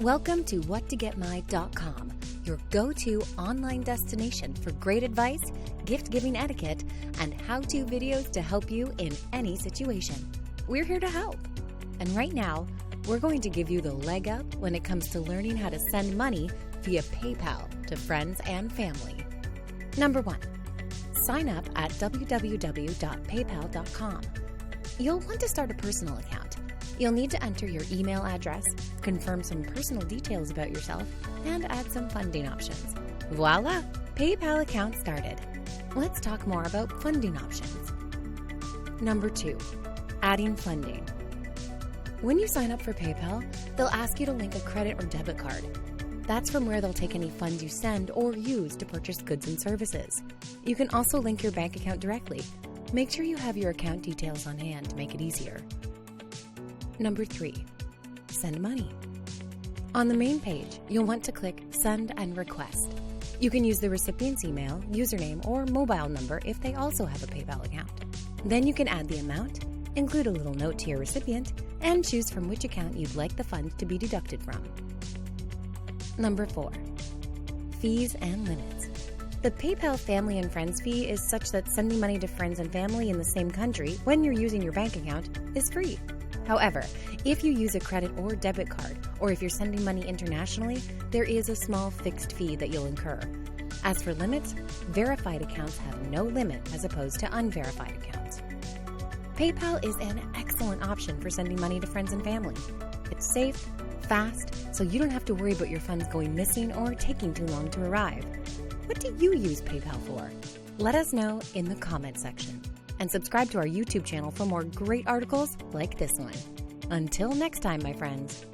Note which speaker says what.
Speaker 1: Welcome to whattogetmy.com, your go-to online destination for great advice, gift-giving etiquette, and how-to videos to help you in any situation. We're here to help. And right now, we're going to give you the leg up when it comes to learning how to send money via PayPal to friends and family. Number 1, sign up at www.paypal.com. You'll want to start a personal account. You'll need to enter your email address, confirm some personal details about yourself, and add some funding options. Voila! PayPal account started. Let's talk more about funding options. Number 2, adding funding. When you sign up for PayPal, they'll ask you to link a credit or debit card. That's from where they'll take any funds you send or use to purchase goods and services. You can also link your bank account directly. Make sure you have your account details on hand to make it easier. Number 3, send money. On the main page, you'll want to click Send and Request. You can use the recipient's email, username, or mobile number if they also have a PayPal account. Then you can add the amount, include a little note to your recipient, and choose from which account you'd like the funds to be deducted from. Number 4, fees and limits. The PayPal Family and Friends fee is such that sending money to friends and family in the same country when you're using your bank account is free. However, if you use a credit or debit card, or if you're sending money internationally, there is a small fixed fee that you'll incur. As for limits, verified accounts have no limit as opposed to unverified accounts. PayPal is an excellent option for sending money to friends and family. It's safe, fast, so you don't have to worry about your funds going missing or taking too long to arrive. What do you use PayPal for? Let us know in the comment section. And subscribe to our YouTube channel for more great articles like this one. Until next time, my friends.